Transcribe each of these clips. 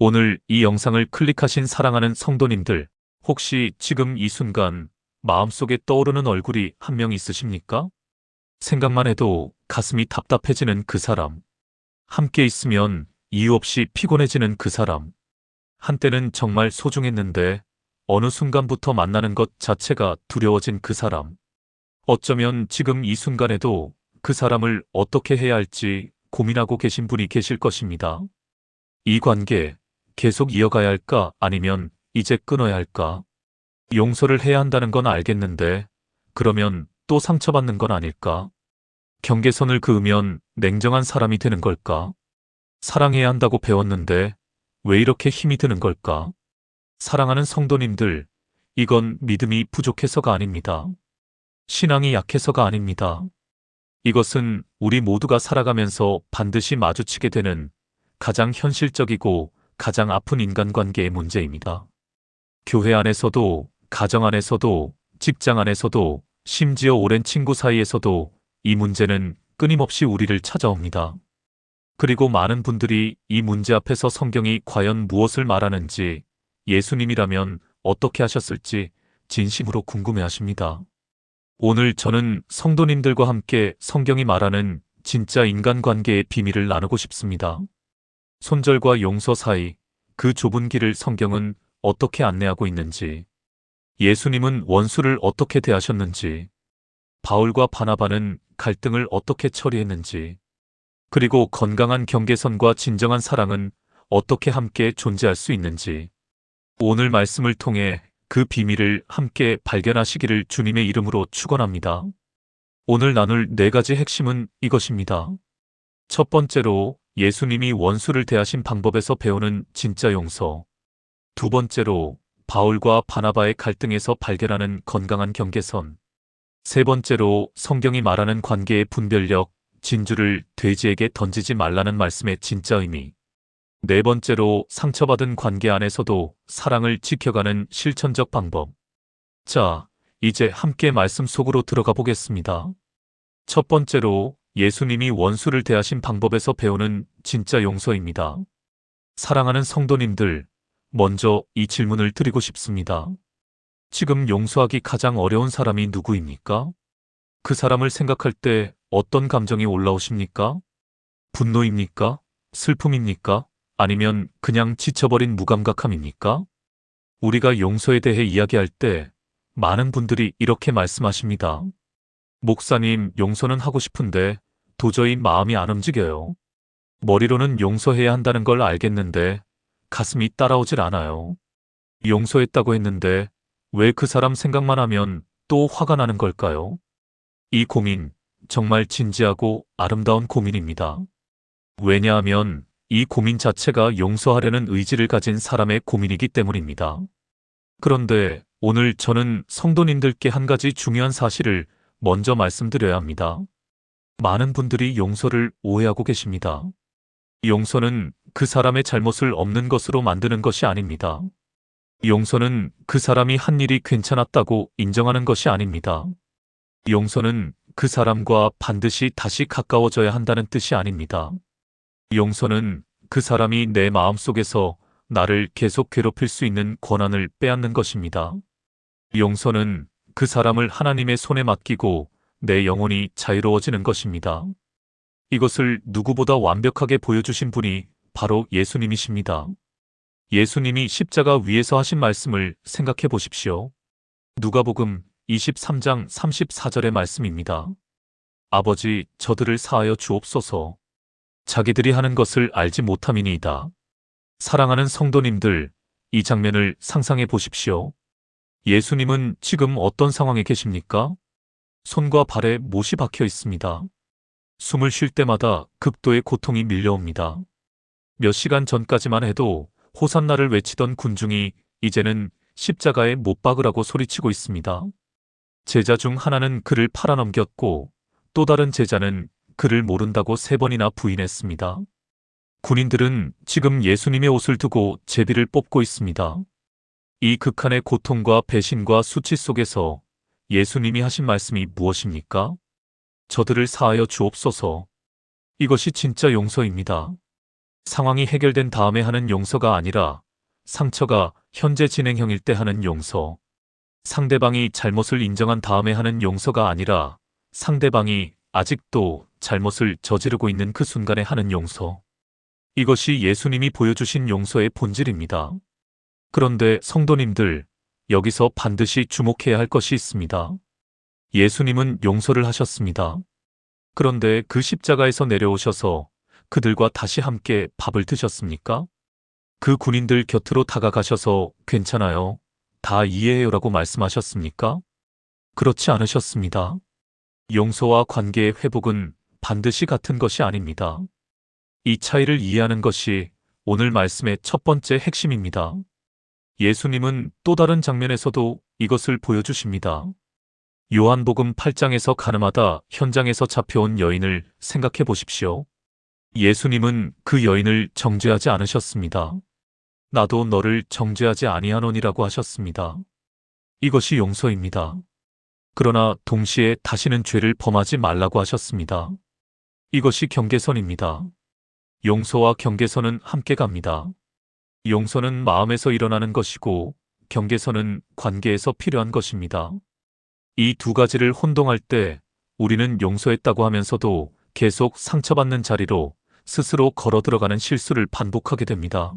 오늘 이 영상을 클릭하신 사랑하는 성도님들, 혹시 지금 이 순간 마음속에 떠오르는 얼굴이 한 명 있으십니까? 생각만 해도 가슴이 답답해지는 그 사람. 함께 있으면 이유 없이 피곤해지는 그 사람. 한때는 정말 소중했는데 어느 순간부터 만나는 것 자체가 두려워진 그 사람. 어쩌면 지금 이 순간에도 그 사람을 어떻게 해야 할지 고민하고 계신 분이 계실 것입니다. 이 관계 계속 이어가야 할까 아니면 이제 끊어야 할까? 용서를 해야 한다는 건 알겠는데 그러면 또 상처받는 건 아닐까? 경계선을 그으면 냉정한 사람이 되는 걸까? 사랑해야 한다고 배웠는데 왜 이렇게 힘이 드는 걸까? 사랑하는 성도님들, 이건 믿음이 부족해서가 아닙니다. 신앙이 약해서가 아닙니다. 이것은 우리 모두가 살아가면서 반드시 마주치게 되는 가장 현실적이고 가장 아픈 인간관계의 문제입니다. 교회 안에서도, 가정 안에서도, 직장 안에서도, 심지어 오랜 친구 사이에서도 이 문제는 끊임없이 우리를 찾아옵니다. 그리고 많은 분들이 이 문제 앞에서 성경이 과연 무엇을 말하는지, 예수님이라면 어떻게 하셨을지 진심으로 궁금해하십니다. 오늘 저는 성도님들과 함께 성경이 말하는 진짜 인간관계의 비밀을 나누고 싶습니다. 손절과 용서 사이, 그 좁은 길을 성경은 어떻게 안내하고 있는지, 예수님은 원수를 어떻게 대하셨는지, 바울과 바나바는 갈등을 어떻게 처리했는지, 그리고 건강한 경계선과 진정한 사랑은 어떻게 함께 존재할 수 있는지, 오늘 말씀을 통해 그 비밀을 함께 발견하시기를 주님의 이름으로 축원합니다. 오늘 나눌 4가지 핵심은 이것입니다. 첫 번째로 예수님이 원수를 대하신 방법에서 배우는 진짜 용서. 두 번째로 바울과 바나바의 갈등에서 발견하는 건강한 경계선. 세 번째로 성경이 말하는 관계의 분별력, 진주를 돼지에게 던지지 말라는 말씀의 진짜 의미. 네 번째로 상처받은 관계 안에서도 사랑을 지켜가는 실천적 방법. 자, 이제 함께 말씀 속으로 들어가 보겠습니다. 첫 번째로 예수님이 원수를 대하신 방법에서 배우는 진짜 용서입니다. 사랑하는 성도님들, 먼저 이 질문을 드리고 싶습니다. 지금 용서하기 가장 어려운 사람이 누구입니까? 그 사람을 생각할 때 어떤 감정이 올라오십니까? 분노입니까? 슬픔입니까? 아니면 그냥 지쳐버린 무감각함입니까? 우리가 용서에 대해 이야기할 때 많은 분들이 이렇게 말씀하십니다. 목사님, 용서는 하고 싶은데 도저히 마음이 안 움직여요. 머리로는 용서해야 한다는 걸 알겠는데 가슴이 따라오질 않아요. 용서했다고 했는데 왜 그 사람 생각만 하면 또 화가 나는 걸까요? 이 고민, 정말 진지하고 아름다운 고민입니다. 왜냐하면 이 고민 자체가 용서하려는 의지를 가진 사람의 고민이기 때문입니다. 그런데 오늘 저는 성도님들께 한 가지 중요한 사실을 먼저 말씀드려야 합니다. 많은 분들이 용서를 오해하고 계십니다. 용서는 그 사람의 잘못을 없는 것으로 만드는 것이 아닙니다. 용서는 그 사람이 한 일이 괜찮았다고 인정하는 것이 아닙니다. 용서는 그 사람과 반드시 다시 가까워져야 한다는 뜻이 아닙니다. 용서는 그 사람이 내 마음속에서 나를 계속 괴롭힐 수 있는 권한을 빼앗는 것입니다. 용서는 그 사람을 하나님의 손에 맡기고 내 영혼이 자유로워지는 것입니다. 이것을 누구보다 완벽하게 보여주신 분이 바로 예수님이십니다. 예수님이 십자가 위에서 하신 말씀을 생각해 보십시오. 누가복음 23장 34절의 말씀입니다. 아버지, 저들을 사하여 주옵소서. 자기들이 하는 것을 알지 못함이니이다. 사랑하는 성도님들, 이 장면을 상상해 보십시오. 예수님은 지금 어떤 상황에 계십니까? 손과 발에 못이 박혀 있습니다. 숨을 쉴 때마다 극도의 고통이 밀려옵니다. 몇 시간 전까지만 해도 호산나를 외치던 군중이 이제는 십자가에 못 박으라고 소리치고 있습니다. 제자 중 하나는 그를 팔아넘겼고 또 다른 제자는 그를 모른다고 3번이나 부인했습니다. 군인들은 지금 예수님의 옷을 두고 제비를 뽑고 있습니다. 이 극한의 고통과 배신과 수치 속에서 예수님이 하신 말씀이 무엇입니까? 저들을 사하여 주옵소서. 이것이 진짜 용서입니다. 상황이 해결된 다음에 하는 용서가 아니라 상처가 현재 진행형일 때 하는 용서. 상대방이 잘못을 인정한 다음에 하는 용서가 아니라 상대방이 아직도 잘못을 저지르고 있는 그 순간에 하는 용서. 이것이 예수님이 보여주신 용서의 본질입니다. 그런데 성도님들, 여기서 반드시 주목해야 할 것이 있습니다. 예수님은 용서를 하셨습니다. 그런데 그 십자가에서 내려오셔서 그들과 다시 함께 밥을 드셨습니까? 그 군인들 곁으로 다가가셔서 괜찮아요, 다 이해해요라고 말씀하셨습니까? 그렇지 않으셨습니다. 용서와 관계의 회복은 반드시 같은 것이 아닙니다. 이 차이를 이해하는 것이 오늘 말씀의 첫 번째 핵심입니다. 예수님은 또 다른 장면에서도 이것을 보여주십니다. 요한복음 8장에서 가늠하다 현장에서 잡혀온 여인을 생각해 보십시오. 예수님은 그 여인을 정죄하지 않으셨습니다. 나도 너를 정죄하지 아니하노니라고 하셨습니다. 이것이 용서입니다. 그러나 동시에 다시는 죄를 범하지 말라고 하셨습니다. 이것이 경계선입니다. 용서와 경계선은 함께 갑니다. 용서는 마음에서 일어나는 것이고 경계선은 관계에서 필요한 것입니다. 이 두 가지를 혼동할 때 우리는 용서했다고 하면서도 계속 상처받는 자리로 스스로 걸어 들어가는 실수를 반복하게 됩니다.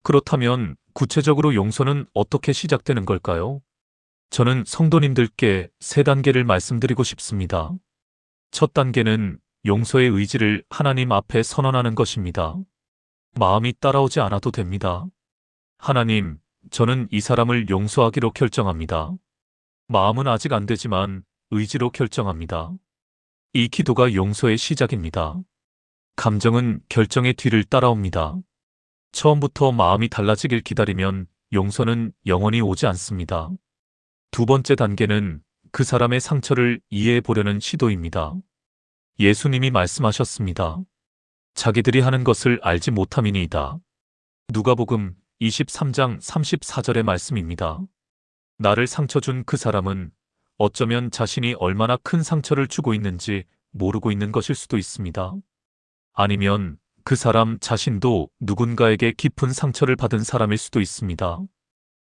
그렇다면 구체적으로 용서는 어떻게 시작되는 걸까요? 저는 성도님들께 세 단계를 말씀드리고 싶습니다. 첫 단계는 용서의 의지를 하나님 앞에 선언하는 것입니다. 마음이 따라오지 않아도 됩니다. 하나님, 저는 이 사람을 용서하기로 결정합니다. 마음은 아직 안 되지만 의지로 결정합니다. 이 기도가 용서의 시작입니다. 감정은 결정의 뒤를 따라옵니다. 처음부터 마음이 달라지길 기다리면 용서는 영원히 오지 않습니다. 두 번째 단계는 그 사람의 상처를 이해해 보려는 시도입니다. 예수님이 말씀하셨습니다. 자기들이 하는 것을 알지 못함이니이다. 누가복음 23장 34절의 말씀입니다. 나를 상처 준 그 사람은 어쩌면 자신이 얼마나 큰 상처를 주고 있는지 모르고 있는 것일 수도 있습니다. 아니면 그 사람 자신도 누군가에게 깊은 상처를 받은 사람일 수도 있습니다.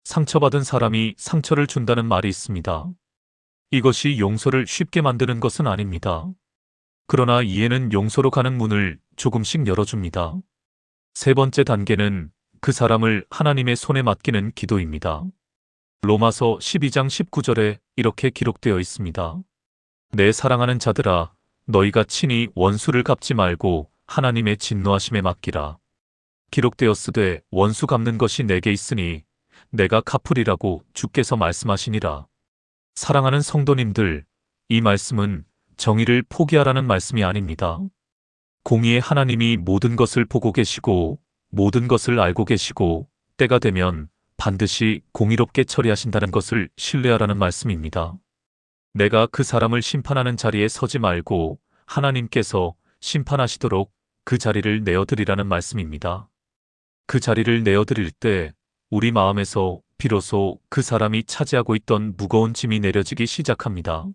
상처받은 사람이 상처를 준다는 말이 있습니다. 이것이 용서를 쉽게 만드는 것은 아닙니다. 그러나 이해는 용서로 가는 문을 조금씩 열어줍니다. 세 번째 단계는 그 사람을 하나님의 손에 맡기는 기도입니다. 로마서 12장 19절에 이렇게 기록되어 있습니다. 내 사랑하는 자들아, 너희가 친히 원수를 갚지 말고 하나님의 진노하심에 맡기라. 기록되었으되 원수 갚는 것이 내게 있으니 내가 갚으리라고 주께서 말씀하시니라. 사랑하는 성도님들, 이 말씀은 정의를 포기하라는 말씀이 아닙니다. 공의의 하나님이 모든 것을 보고 계시고 모든 것을 알고 계시고 때가 되면 반드시 공의롭게 처리하신다는 것을 신뢰하라는 말씀입니다. 내가 그 사람을 심판하는 자리에 서지 말고 하나님께서 심판하시도록 그 자리를 내어드리라는 말씀입니다. 그 자리를 내어드릴 때 우리 마음에서 비로소 그 사람이 차지하고 있던 무거운 짐이 내려지기 시작합니다.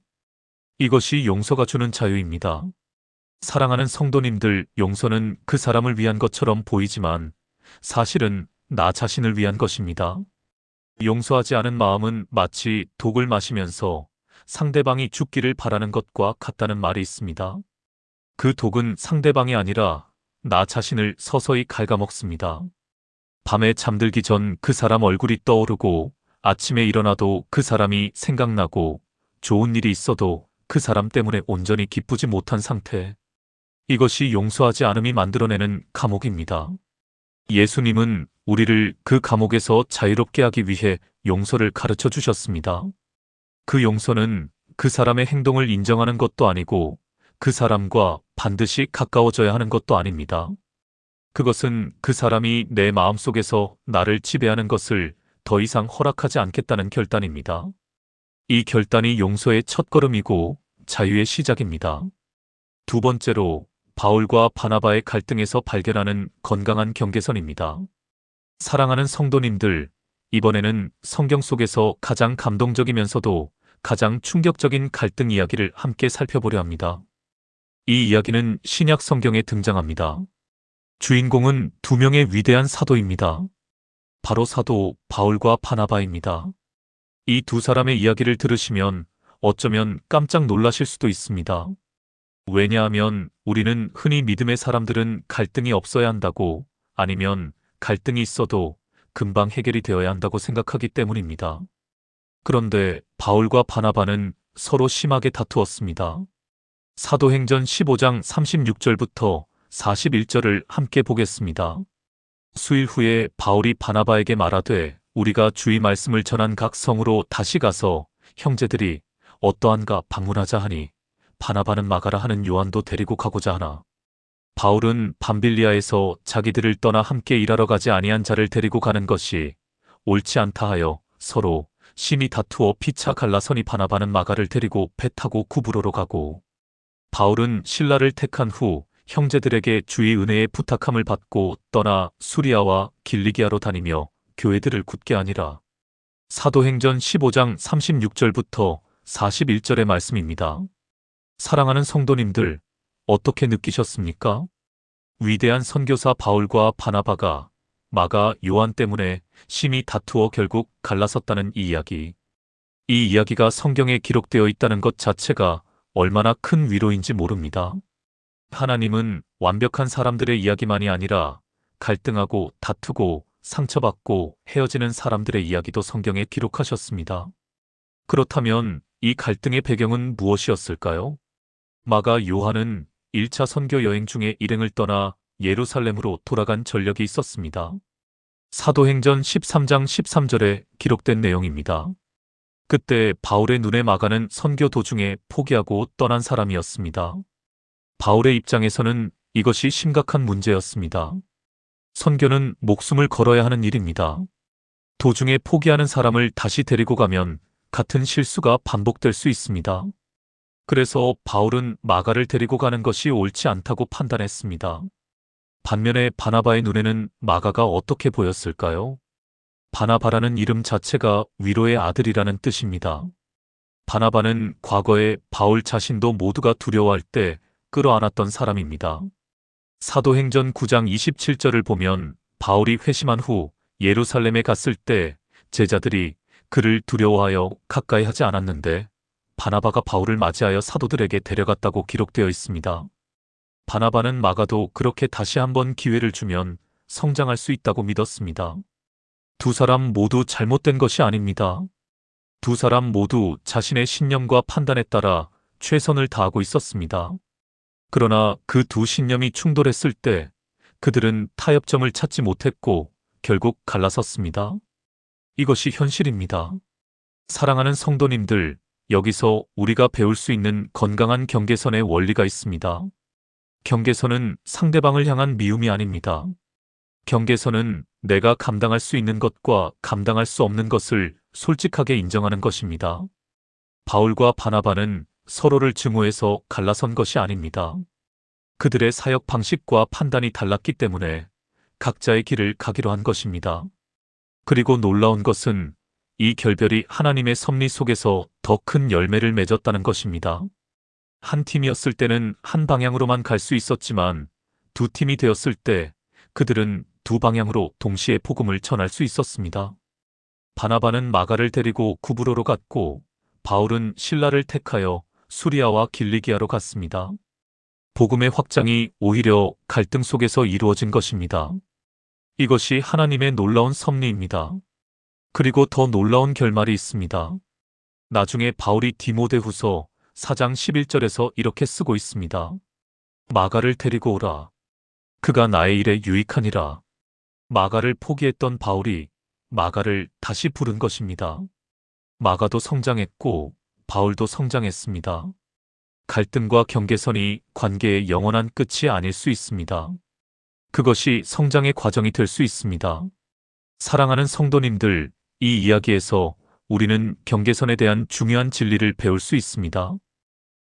이것이 용서가 주는 자유입니다. 사랑하는 성도님들, 용서는 그 사람을 위한 것처럼 보이지만 사실은 나 자신을 위한 것입니다. 용서하지 않은 마음은 마치 독을 마시면서 상대방이 죽기를 바라는 것과 같다는 말이 있습니다. 그 독은 상대방이 아니라 나 자신을 서서히 갉아먹습니다. 밤에 잠들기 전 그 사람 얼굴이 떠오르고 아침에 일어나도 그 사람이 생각나고 좋은 일이 있어도 그 사람 때문에 온전히 기쁘지 못한 상태. 이것이 용서하지 않음이 만들어내는 감옥입니다. 예수님은 우리를 그 감옥에서 자유롭게 하기 위해 용서를 가르쳐 주셨습니다. 그 용서는 그 사람의 행동을 인정하는 것도 아니고 그 사람과 반드시 가까워져야 하는 것도 아닙니다. 그것은 그 사람이 내 마음속에서 나를 지배하는 것을 더 이상 허락하지 않겠다는 결단입니다. 이 결단이 용서의 첫걸음이고 자유의 시작입니다. 두 번째로 바울과 바나바의 갈등에서 발견하는 건강한 경계선입니다. 사랑하는 성도님들, 이번에는 성경 속에서 가장 감동적이면서도 가장 충격적인 갈등 이야기를 함께 살펴보려 합니다. 이 이야기는 신약 성경에 등장합니다. 주인공은 두 명의 위대한 사도입니다. 바로 사도 바울과 바나바입니다. 이 두 사람의 이야기를 들으시면 어쩌면 깜짝 놀라실 수도 있습니다. 왜냐하면 우리는 흔히 믿음의 사람들은 갈등이 없어야 한다고, 아니면 갈등이 있어도 금방 해결이 되어야 한다고 생각하기 때문입니다. 그런데 바울과 바나바는 서로 심하게 다투었습니다. 사도행전 15장 36절부터 41절을 함께 보겠습니다. 수일 후에 바울이 바나바에게 말하되 우리가 주의 말씀을 전한 각 성으로 다시 가서 형제들이 어떠한가 방문하자 하니 바나바는 마가라 하는 요한도 데리고 가고자 하나 바울은 밤빌리아에서 자기들을 떠나 함께 일하러 가지 아니한 자를 데리고 가는 것이 옳지 않다 하여 서로 심히 다투어 피차 갈라서니 바나바는 마가를 데리고 배 타고 구브로로 가고 바울은 실라를 택한 후 형제들에게 주의 은혜의 부탁함을 받고 떠나 수리아와 길리기아로 다니며 교회들을 굳게 하니라. 사도행전 15장 36절부터 41절의 말씀입니다. 사랑하는 성도님들, 어떻게 느끼셨습니까? 위대한 선교사 바울과 바나바가 마가 요한 때문에 심히 다투어 결국 갈라섰다는 이 이야기. 이 이야기가 성경에 기록되어 있다는 것 자체가 얼마나 큰 위로인지 모릅니다. 하나님은 완벽한 사람들의 이야기만이 아니라 갈등하고 다투고 상처받고 헤어지는 사람들의 이야기도 성경에 기록하셨습니다. 그렇다면 이 갈등의 배경은 무엇이었을까요? 마가 요한은 1차 선교 여행 중에 일행을 떠나 예루살렘으로 돌아간 전력이 있었습니다. 사도행전 13장 13절에 기록된 내용입니다. 그때 바울의 눈에 마가는 선교 도중에 포기하고 떠난 사람이었습니다. 바울의 입장에서는 이것이 심각한 문제였습니다. 선교는 목숨을 걸어야 하는 일입니다. 도중에 포기하는 사람을 다시 데리고 가면 같은 실수가 반복될 수 있습니다. 그래서 바울은 마가를 데리고 가는 것이 옳지 않다고 판단했습니다. 반면에 바나바의 눈에는 마가가 어떻게 보였을까요? 바나바라는 이름 자체가 위로의 아들이라는 뜻입니다. 바나바는 과거에 바울 자신도 모두가 두려워할 때 끌어안았던 사람입니다. 사도행전 9장 27절을 보면 바울이 회심한 후 예루살렘에 갔을 때 제자들이 그를 두려워하여 가까이 하지 않았는데 바나바가 바울을 맞이하여 사도들에게 데려갔다고 기록되어 있습니다. 바나바는 마가도 그렇게 다시 한번 기회를 주면 성장할 수 있다고 믿었습니다. 두 사람 모두 잘못된 것이 아닙니다. 두 사람 모두 자신의 신념과 판단에 따라 최선을 다하고 있었습니다. 그러나 그 두 신념이 충돌했을 때 그들은 타협점을 찾지 못했고 결국 갈라섰습니다. 이것이 현실입니다. 사랑하는 성도님들, 여기서 우리가 배울 수 있는 건강한 경계선의 원리가 있습니다. 경계선은 상대방을 향한 미움이 아닙니다. 경계선은 내가 감당할 수 있는 것과 감당할 수 없는 것을 솔직하게 인정하는 것입니다. 바울과 바나바는 서로를 증오해서 갈라선 것이 아닙니다. 그들의 사역 방식과 판단이 달랐기 때문에 각자의 길을 가기로 한 것입니다. 그리고 놀라운 것은 이 결별이 하나님의 섭리 속에서 더 큰 열매를 맺었다는 것입니다. 한 팀이었을 때는 한 방향으로만 갈 수 있었지만 두 팀이 되었을 때 그들은 두 방향으로 동시에 복음을 전할 수 있었습니다. 바나바는 마가를 데리고 구브로로 갔고 바울은 실라를 택하여 수리아와 길리기아로 갔습니다. 복음의 확장이 오히려 갈등 속에서 이루어진 것입니다. 이것이 하나님의 놀라운 섭리입니다. 그리고 더 놀라운 결말이 있습니다. 나중에 바울이 디모데후서 4장 11절에서 이렇게 쓰고 있습니다. 마가를 데리고 오라. 그가 나의 일에 유익하니라. 마가를 포기했던 바울이 마가를 다시 부른 것입니다. 마가도 성장했고 바울도 성장했습니다. 갈등과 경계선이 관계의 영원한 끝이 아닐 수 있습니다. 그것이 성장의 과정이 될 수 있습니다. 사랑하는 성도님들, 이 이야기에서 우리는 경계선에 대한 중요한 진리를 배울 수 있습니다.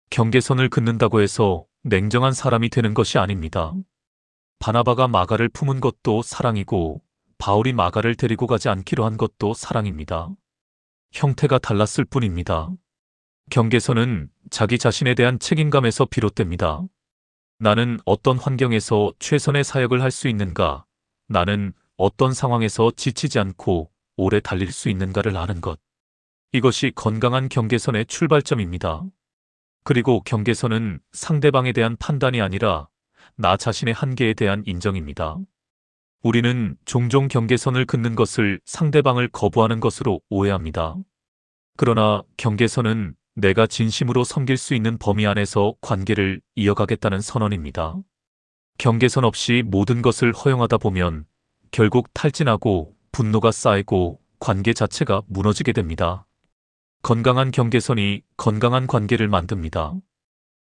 경계선을 긋는다고 해서 냉정한 사람이 되는 것이 아닙니다. 바나바가 마가를 품은 것도 사랑이고 바울이 마가를 데리고 가지 않기로 한 것도 사랑입니다. 형태가 달랐을 뿐입니다. 경계선은 자기 자신에 대한 책임감에서 비롯됩니다. 나는 어떤 환경에서 최선의 사역을 할 수 있는가? 나는 어떤 상황에서 지치지 않고 오래 달릴 수 있는가를 아는 것. 이것이 건강한 경계선의 출발점입니다. 그리고 경계선은 상대방에 대한 판단이 아니라 나 자신의 한계에 대한 인정입니다. 우리는 종종 경계선을 긋는 것을 상대방을 거부하는 것으로 오해합니다. 그러나 경계선은 내가 진심으로 섬길 수 있는 범위 안에서 관계를 이어가겠다는 선언입니다. 경계선 없이 모든 것을 허용하다 보면 결국 탈진하고 분노가 쌓이고 관계 자체가 무너지게 됩니다. 건강한 경계선이 건강한 관계를 만듭니다.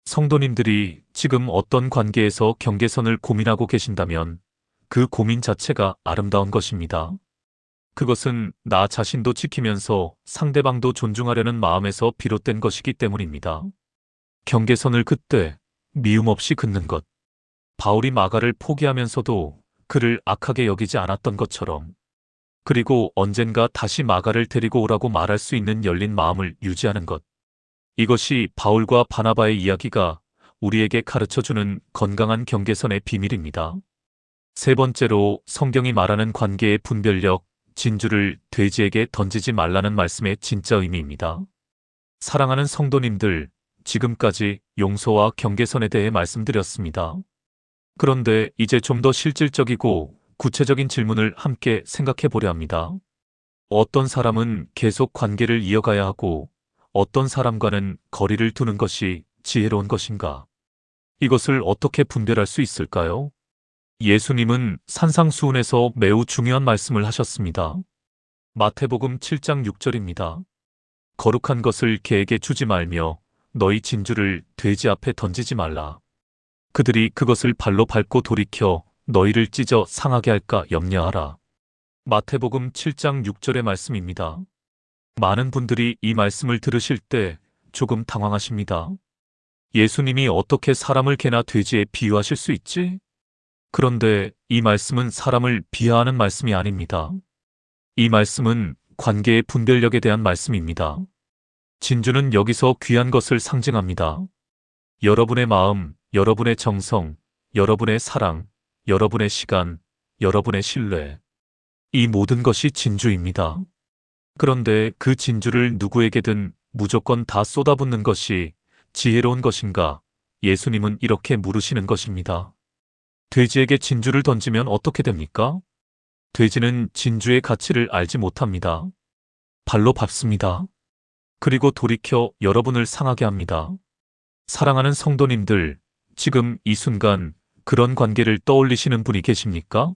성도님들이 지금 어떤 관계에서 경계선을 고민하고 계신다면 그 고민 자체가 아름다운 것입니다. 그것은 나 자신도 지키면서 상대방도 존중하려는 마음에서 비롯된 것이기 때문입니다. 경계선을 긋되 미움 없이 긋는 것. 바울이 마가를 포기하면서도 그를 악하게 여기지 않았던 것처럼, 그리고 언젠가 다시 마가를 데리고 오라고 말할 수 있는 열린 마음을 유지하는 것. 이것이 바울과 바나바의 이야기가 우리에게 가르쳐주는 건강한 경계선의 비밀입니다. 세 번째로 성경이 말하는 관계의 분별력, 진주를 돼지에게 던지지 말라는 말씀의 진짜 의미입니다. 사랑하는 성도님들, 지금까지 용서와 경계선에 대해 말씀드렸습니다. 그런데 이제 좀 더 실질적이고 구체적인 질문을 함께 생각해 보려 합니다. 어떤 사람은 계속 관계를 이어가야 하고 어떤 사람과는 거리를 두는 것이 지혜로운 것인가? 이것을 어떻게 분별할 수 있을까요? 예수님은 산상수훈에서 매우 중요한 말씀을 하셨습니다. 마태복음 7장 6절입니다. 거룩한 것을 개에게 주지 말며 너희 진주를 돼지 앞에 던지지 말라. 그들이 그것을 발로 밟고 돌이켜 너희를 찢어 상하게 할까 염려하라. 마태복음 7장 6절의 말씀입니다. 많은 분들이 이 말씀을 들으실 때 조금 당황하십니다. 예수님이 어떻게 사람을 개나 돼지에 비유하실 수 있지? 그런데 이 말씀은 사람을 비하하는 말씀이 아닙니다. 이 말씀은 관계의 분별력에 대한 말씀입니다. 진주는 여기서 귀한 것을 상징합니다. 여러분의 마음, 여러분의 정성, 여러분의 사랑, 여러분의 시간, 여러분의 신뢰. 이 모든 것이 진주입니다. 그런데 그 진주를 누구에게든 무조건 다 쏟아붓는 것이 지혜로운 것인가? 예수님은 이렇게 물으시는 것입니다. 돼지에게 진주를 던지면 어떻게 됩니까? 돼지는 진주의 가치를 알지 못합니다. 발로 밟습니다. 그리고 돌이켜 여러분을 상하게 합니다. 사랑하는 성도님들, 지금 이 순간 그런 관계를 떠올리시는 분이 계십니까?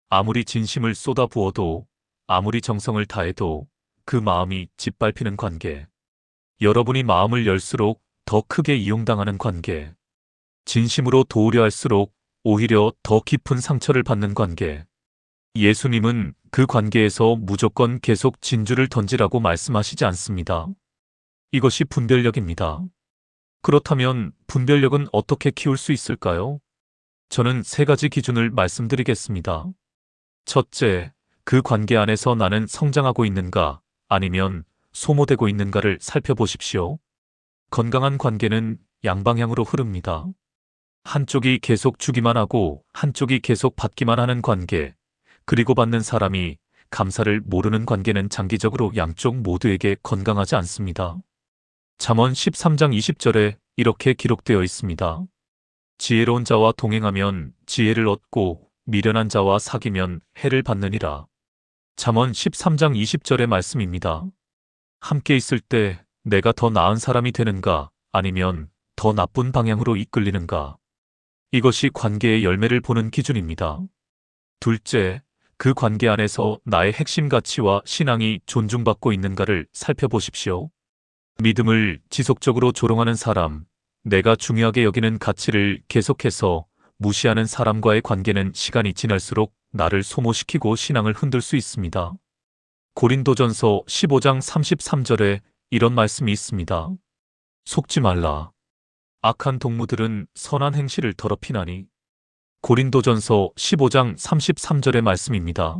아무리 진심을 쏟아부어도, 아무리 정성을 다해도 그 마음이 짓밟히는 관계. 여러분이 마음을 열수록 더 크게 이용당하는 관계. 진심으로 도우려 할수록 오히려 더 깊은 상처를 받는 관계. 예수님은 그 관계에서 무조건 계속 진주를 던지라고 말씀하시지 않습니다. 이것이 분별력입니다. 그렇다면 분별력은 어떻게 키울 수 있을까요? 저는 세 가지 기준을 말씀드리겠습니다. 첫째, 그 관계 안에서 나는 성장하고 있는가, 아니면 소모되고 있는가를 살펴보십시오. 건강한 관계는 양방향으로 흐릅니다. 한쪽이 계속 주기만 하고 한쪽이 계속 받기만 하는 관계, 그리고 받는 사람이 감사를 모르는 관계는 장기적으로 양쪽 모두에게 건강하지 않습니다. 잠언 13장 20절에 이렇게 기록되어 있습니다. 지혜로운 자와 동행하면 지혜를 얻고 미련한 자와 사귀면 해를 받느니라. 잠언 13장 20절의 말씀입니다. 함께 있을 때 내가 더 나은 사람이 되는가, 아니면 더 나쁜 방향으로 이끌리는가? 이것이 관계의 열매를 보는 기준입니다. 둘째, 그 관계 안에서 나의 핵심 가치와 신앙이 존중받고 있는가를 살펴보십시오. 믿음을 지속적으로 조롱하는 사람, 내가 중요하게 여기는 가치를 계속해서 무시하는 사람과의 관계는 시간이 지날수록 나를 소모시키고 신앙을 흔들 수 있습니다. 고린도전서 15장 33절에 이런 말씀이 있습니다. 속지 말라. 악한 동무들은 선한 행실을 더럽히나니. 고린도전서 15장 33절의 말씀입니다.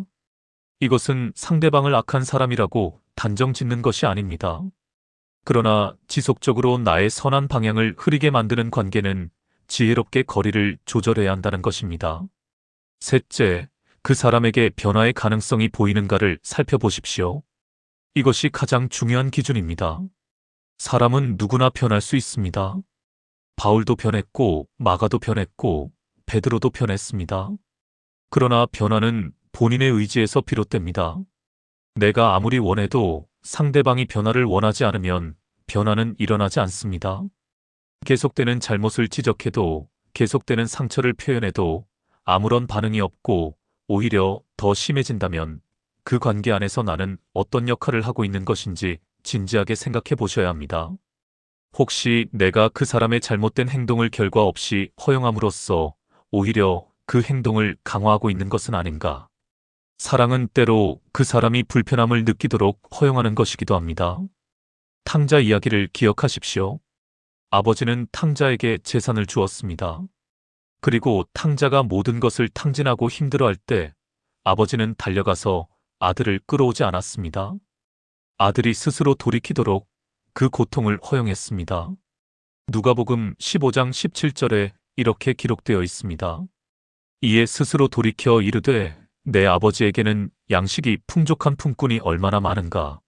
이것은 상대방을 악한 사람이라고 단정 짓는 것이 아닙니다. 그러나 지속적으로 나의 선한 방향을 흐리게 만드는 관계는 지혜롭게 거리를 조절해야 한다는 것입니다. 셋째, 그 사람에게 변화의 가능성이 보이는가를 살펴보십시오. 이것이 가장 중요한 기준입니다. 사람은 누구나 변할 수 있습니다. 바울도 변했고, 마가도 변했고, 베드로도 변했습니다. 그러나 변화는 본인의 의지에서 비롯됩니다. 내가 아무리 원해도 상대방이 변화를 원하지 않으면 변화는 일어나지 않습니다. 계속되는 잘못을 지적해도, 계속되는 상처를 표현해도 아무런 반응이 없고 오히려 더 심해진다면 그 관계 안에서 나는 어떤 역할을 하고 있는 것인지 진지하게 생각해 보셔야 합니다. 혹시 내가 그 사람의 잘못된 행동을 결과 없이 허용함으로써 오히려 그 행동을 강화하고 있는 것은 아닌가? 사랑은 때로 그 사람이 불편함을 느끼도록 허용하는 것이기도 합니다. 탕자 이야기를 기억하십시오. 아버지는 탕자에게 재산을 주었습니다. 그리고 탕자가 모든 것을 탕진하고 힘들어할 때 아버지는 달려가서 아들을 끌어오지 않았습니다. 아들이 스스로 돌이키도록 그 고통을 허용했습니다. 누가복음 15장 17절에 이렇게 기록되어 있습니다. 이에 스스로 돌이켜 이르되 내 아버지에게는 양식이 풍족한 품꾼이 얼마나 많은가.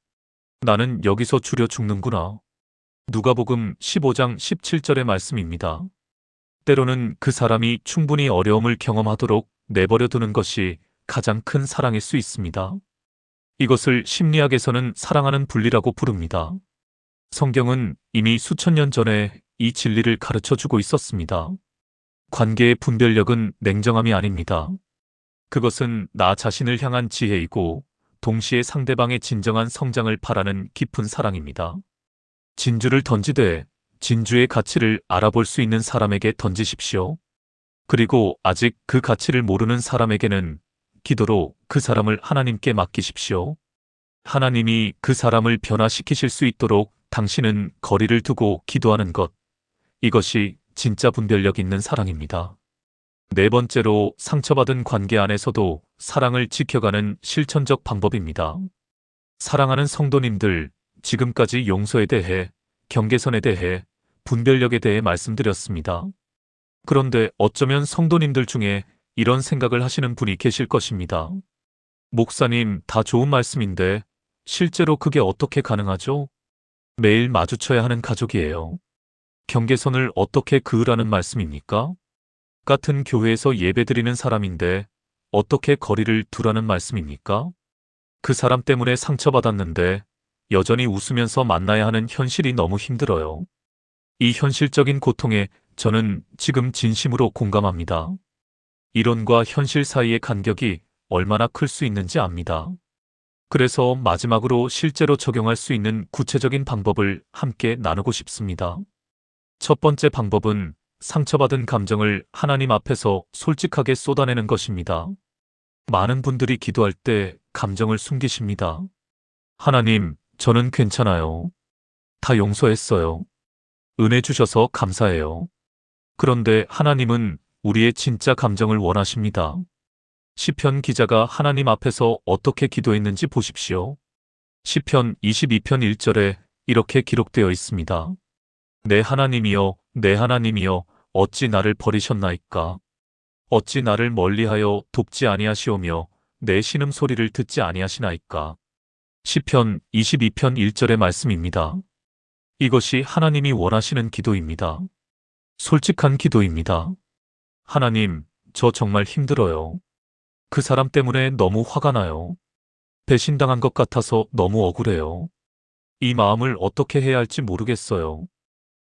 나는 여기서 줄여 죽는구나. 누가복음 15장 17절의 말씀입니다. 때로는 그 사람이 충분히 어려움을 경험하도록 내버려 두는 것이 가장 큰 사랑일 수 있습니다. 이것을 심리학에서는 사랑하는 분리라고 부릅니다. 성경은 이미 수천 년 전에 이 진리를 가르쳐 주고 있었습니다. 관계의 분별력은 냉정함이 아닙니다. 그것은 나 자신을 향한 지혜이고 동시에 상대방의 진정한 성장을 바라는 깊은 사랑입니다. 진주를 던지되 진주의 가치를 알아볼 수 있는 사람에게 던지십시오. 그리고 아직 그 가치를 모르는 사람에게는 기도로 그 사람을 하나님께 맡기십시오. 하나님이 그 사람을 변화시키실 수 있도록 당신은 거리를 두고 기도하는 것. 이것이 진짜 분별력 있는 사랑입니다. 네 번째로 상처받은 관계 안에서도 사랑을 지켜가는 실천적 방법입니다. 사랑하는 성도님들, 지금까지 용서에 대해, 경계선에 대해, 분별력에 대해 말씀드렸습니다. 그런데 어쩌면 성도님들 중에 이런 생각을 하시는 분이 계실 것입니다. 목사님, 다 좋은 말씀인데 실제로 그게 어떻게 가능하죠? 매일 마주쳐야 하는 가족이에요. 경계선을 어떻게 그으라는 말씀입니까? 같은 교회에서 예배드리는 사람인데 어떻게 거리를 두라는 말씀입니까? 그 사람 때문에 상처받았는데 여전히 웃으면서 만나야 하는 현실이 너무 힘들어요. 이 현실적인 고통에 저는 지금 진심으로 공감합니다. 이론과 현실 사이의 간격이 얼마나 클 수 있는지 압니다. 그래서 마지막으로 실제로 적용할 수 있는 구체적인 방법을 함께 나누고 싶습니다. 첫 번째 방법은 상처받은 감정을 하나님 앞에서 솔직하게 쏟아내는 것입니다. 많은 분들이 기도할 때 감정을 숨기십니다. 하나님, 저는 괜찮아요. 다 용서했어요. 은혜 주셔서 감사해요. 그런데 하나님은 우리의 진짜 감정을 원하십니다. 시편 기자가 하나님 앞에서 어떻게 기도했는지 보십시오. 시편 22편 1절에 이렇게 기록되어 있습니다. 내 하나님이여, 내 하나님이여, 어찌 나를 버리셨나이까? 어찌 나를 멀리하여 돕지 아니하시오며 내 신음소리를 듣지 아니하시나이까? 시편 22편 1절의 말씀입니다. 이것이 하나님이 원하시는 기도입니다. 솔직한 기도입니다. 하나님, 저 정말 힘들어요. 그 사람 때문에 너무 화가 나요. 배신당한 것 같아서 너무 억울해요. 이 마음을 어떻게 해야 할지 모르겠어요.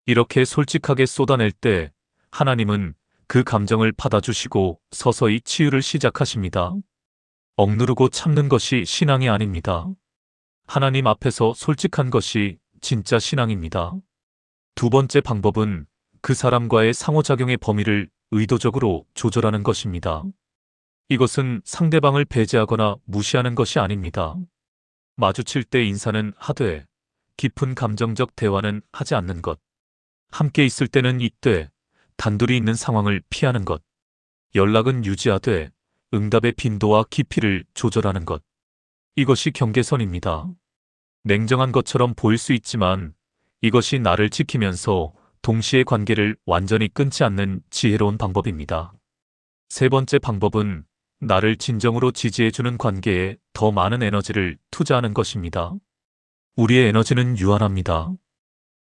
이렇게 솔직하게 쏟아낼 때 하나님은 그 감정을 받아주시고 서서히 치유를 시작하십니다. 억누르고 참는 것이 신앙이 아닙니다. 하나님 앞에서 솔직한 것이 진짜 신앙입니다. 두 번째 방법은 그 사람과의 상호작용의 범위를 의도적으로 조절하는 것입니다. 이것은 상대방을 배제하거나 무시하는 것이 아닙니다. 마주칠 때 인사는 하되 깊은 감정적 대화는 하지 않는 것. 함께 있을 때는 있되 단둘이 있는 상황을 피하는 것. 연락은 유지하되 응답의 빈도와 깊이를 조절하는 것. 이것이 경계선입니다. 냉정한 것처럼 보일 수 있지만 이것이 나를 지키면서 동시에 관계를 완전히 끊지 않는 지혜로운 방법입니다. 세 번째 방법은 나를 진정으로 지지해주는 관계에 더 많은 에너지를 투자하는 것입니다. 우리의 에너지는 유한합니다.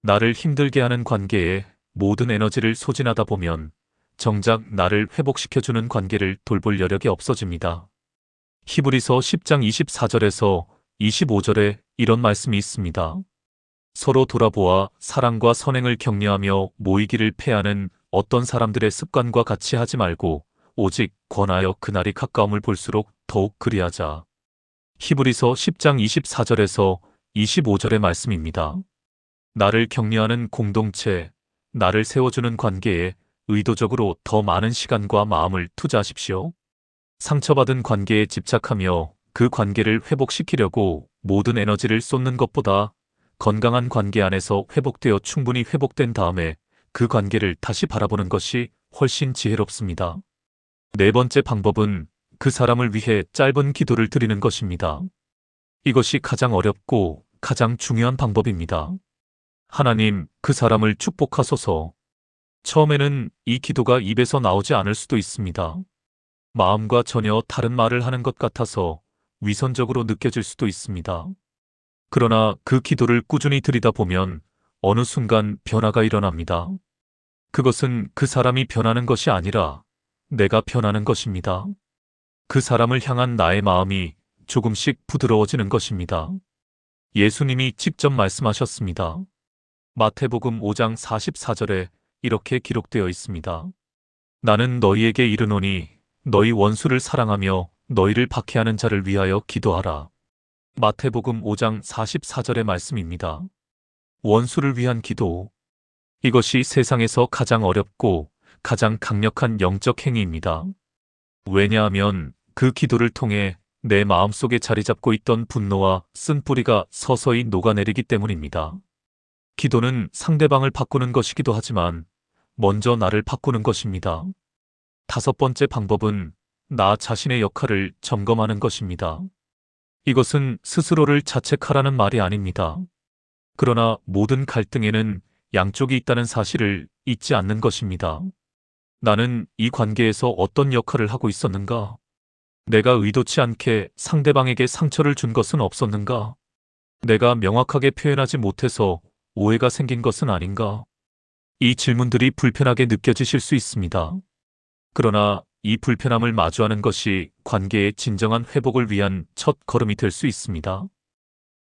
나를 힘들게 하는 관계에 모든 에너지를 소진하다 보면 정작 나를 회복시켜주는 관계를 돌볼 여력이 없어집니다. 히브리서 10장 24절에서 25절에 이런 말씀이 있습니다. 서로 돌아보아 사랑과 선행을 격려하며 모이기를 패하는 어떤 사람들의 습관과 같이 하지 말고 오직 권하여 그날이 가까움을 볼수록 더욱 그리하자. 히브리서 10장 24절에서 25절의 말씀입니다. 나를 격려하는 공동체, 나를 세워주는 관계에 의도적으로 더 많은 시간과 마음을 투자하십시오. 상처받은 관계에 집착하며 그 관계를 회복시키려고 모든 에너지를 쏟는 것보다 건강한 관계 안에서 회복되어 충분히 회복된 다음에 그 관계를 다시 바라보는 것이 훨씬 지혜롭습니다. 네 번째 방법은 그 사람을 위해 짧은 기도를 드리는 것입니다. 이것이 가장 어렵고 가장 중요한 방법입니다. 하나님, 그 사람을 축복하소서. 처음에는 이 기도가 입에서 나오지 않을 수도 있습니다. 마음과 전혀 다른 말을 하는 것 같아서 위선적으로 느껴질 수도 있습니다. 그러나 그 기도를 꾸준히 드리다 보면 어느 순간 변화가 일어납니다. 그것은 그 사람이 변하는 것이 아니라 내가 변하는 것입니다. 그 사람을 향한 나의 마음이 조금씩 부드러워지는 것입니다. 예수님이 직접 말씀하셨습니다. 마태복음 5장 44절에 이렇게 기록되어 있습니다. 나는 너희에게 이르노니 너희 원수를 사랑하며 너희를 박해하는 자를 위하여 기도하라. 마태복음 5장 44절의 말씀입니다. 원수를 위한 기도. 이것이 세상에서 가장 어렵고 가장 강력한 영적 행위입니다. 왜냐하면 그 기도를 통해 내 마음속에 자리 잡고 있던 분노와 쓴뿌리가 서서히 녹아내리기 때문입니다. 기도는 상대방을 바꾸는 것이기도 하지만 먼저 나를 바꾸는 것입니다. 다섯 번째 방법은 나 자신의 역할을 점검하는 것입니다. 이것은 스스로를 자책하라는 말이 아닙니다. 그러나 모든 갈등에는 양쪽이 있다는 사실을 잊지 않는 것입니다. 나는 이 관계에서 어떤 역할을 하고 있었는가? 내가 의도치 않게 상대방에게 상처를 준 것은 없었는가? 내가 명확하게 표현하지 못해서 오해가 생긴 것은 아닌가? 이 질문들이 불편하게 느껴지실 수 있습니다. 그러나 이 불편함을 마주하는 것이 관계의 진정한 회복을 위한 첫 걸음이 될 수 있습니다.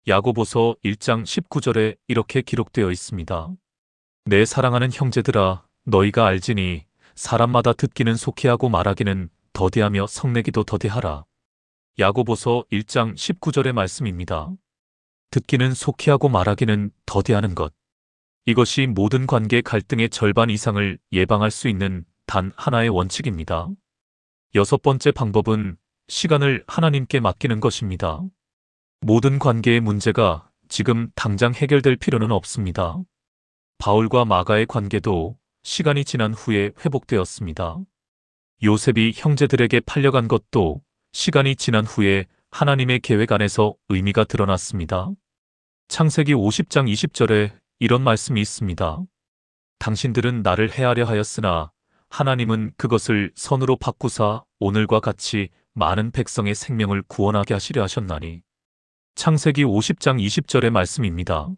야고보서 1장 19절에 이렇게 기록되어 있습니다. 내 사랑하는 형제들아, 너희가 알지니 사람마다 듣기는 속히하고 말하기는 더디하며 성내기도 더디하라. 야고보서 1장 19절의 말씀입니다. 듣기는 속히하고 말하기는 더디하는 것. 이것이 모든 관계 갈등의 절반 이상을 예방할 수 있는 단 하나의 원칙입니다. 여섯 번째 방법은 시간을 하나님께 맡기는 것입니다. 모든 관계의 문제가 지금 당장 해결될 필요는 없습니다. 바울과 마가의 관계도 시간이 지난 후에 회복되었습니다. 요셉이 형제들에게 팔려간 것도 시간이 지난 후에 하나님의 계획 안에서 의미가 드러났습니다. 창세기 50장 20절에 이런 말씀이 있습니다. 당신들은 나를 해하려 하였으나 하나님은 그것을 선으로 바꾸사 오늘과 같이 많은 백성의 생명을 구원하게 하시려 하셨나니. 창세기 50장 20절의 말씀입니다.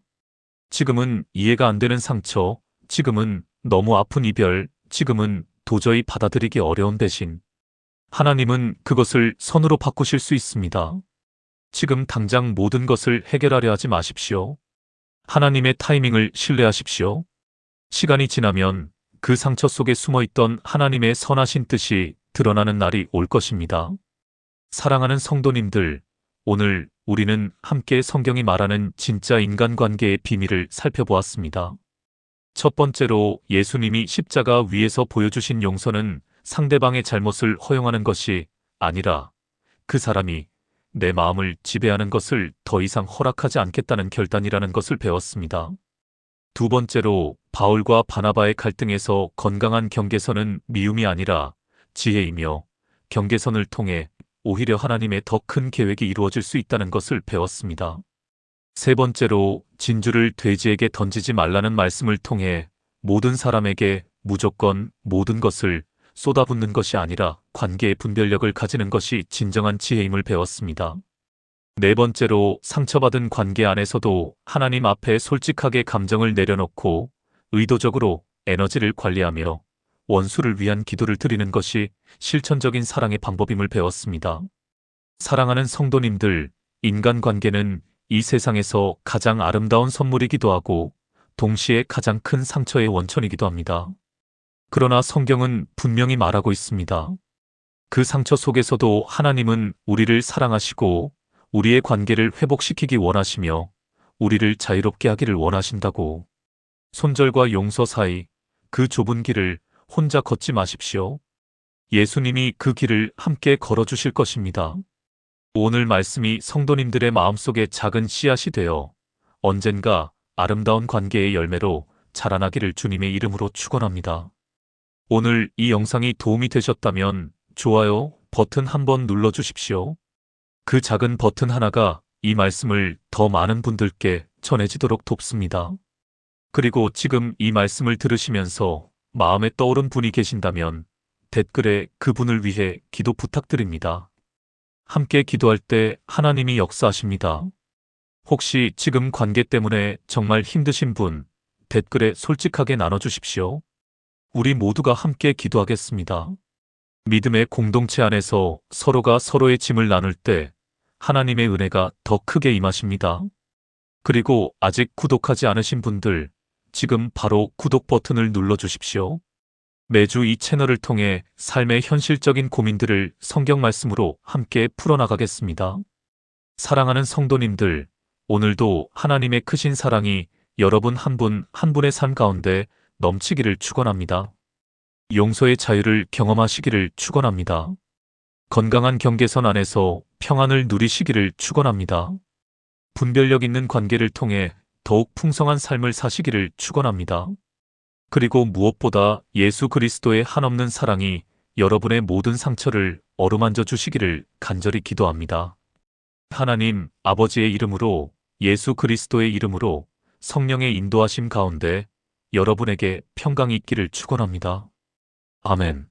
지금은 이해가 안 되는 상처, 지금은 너무 아픈 이별, 지금은 도저히 받아들이기 어려운 대신 하나님은 그것을 선으로 바꾸실 수 있습니다. 지금 당장 모든 것을 해결하려 하지 마십시오. 하나님의 타이밍을 신뢰하십시오. 시간이 지나면 그 상처 속에 숨어있던 하나님의 선하신 뜻이 드러나는 날이 올 것입니다. 사랑하는 성도님들, 오늘 우리는 함께 성경이 말하는 진짜 인간관계의 비밀을 살펴보았습니다. 첫 번째로 예수님이 십자가 위에서 보여주신 용서는 상대방의 잘못을 허용하는 것이 아니라 그 사람이 내 마음을 지배하는 것을 더 이상 허락하지 않겠다는 결단이라는 것을 배웠습니다. 두 번째로 바울과 바나바의 갈등에서 건강한 경계선은 미움이 아니라 지혜이며 경계선을 통해 오히려 하나님의 더 큰 계획이 이루어질 수 있다는 것을 배웠습니다. 세 번째로 진주를 돼지에게 던지지 말라는 말씀을 통해 모든 사람에게 무조건 모든 것을 쏟아붓는 것이 아니라 관계의 분별력을 가지는 것이 진정한 지혜임을 배웠습니다. 네 번째로, 상처받은 관계 안에서도 하나님 앞에 솔직하게 감정을 내려놓고 의도적으로 에너지를 관리하며 원수를 위한 기도를 드리는 것이 실천적인 사랑의 방법임을 배웠습니다. 사랑하는 성도님들, 인간관계는 이 세상에서 가장 아름다운 선물이기도 하고 동시에 가장 큰 상처의 원천이기도 합니다. 그러나 성경은 분명히 말하고 있습니다. 그 상처 속에서도 하나님은 우리를 사랑하시고 우리의 관계를 회복시키기 원하시며 우리를 자유롭게 하기를 원하신다고. 손절과 용서 사이 그 좁은 길을 혼자 걷지 마십시오. 예수님이 그 길을 함께 걸어주실 것입니다. 오늘 말씀이 성도님들의 마음속에 작은 씨앗이 되어 언젠가 아름다운 관계의 열매로 자라나기를 주님의 이름으로 축원합니다. 오늘 이 영상이 도움이 되셨다면 좋아요 버튼 한번 눌러주십시오. 그 작은 버튼 하나가 이 말씀을 더 많은 분들께 전해지도록 돕습니다. 그리고 지금 이 말씀을 들으시면서 마음에 떠오른 분이 계신다면 댓글에 그분을 위해 기도 부탁드립니다. 함께 기도할 때 하나님이 역사하십니다. 혹시 지금 관계 때문에 정말 힘드신 분, 댓글에 솔직하게 나눠주십시오. 우리 모두가 함께 기도하겠습니다. 믿음의 공동체 안에서 서로가 서로의 짐을 나눌 때 하나님의 은혜가 더 크게 임하십니다. 그리고 아직 구독하지 않으신 분들, 지금 바로 구독 버튼을 눌러주십시오. 매주 이 채널을 통해 삶의 현실적인 고민들을 성경 말씀으로 함께 풀어나가겠습니다. 사랑하는 성도님들, 오늘도 하나님의 크신 사랑이 여러분 한 분 한 분의 삶 가운데 넘치기를 축원합니다. 용서의 자유를 경험하시기를 축원합니다. 건강한 경계선 안에서 평안을 누리시기를 축원합니다. 분별력 있는 관계를 통해 더욱 풍성한 삶을 사시기를 축원합니다. 그리고 무엇보다 예수 그리스도의 한없는 사랑이 여러분의 모든 상처를 어루만져 주시기를 간절히 기도합니다. 하나님 아버지의 이름으로, 예수 그리스도의 이름으로 성령의 인도하심 가운데 여러분에게 평강이 있기를 축원합니다. 아멘.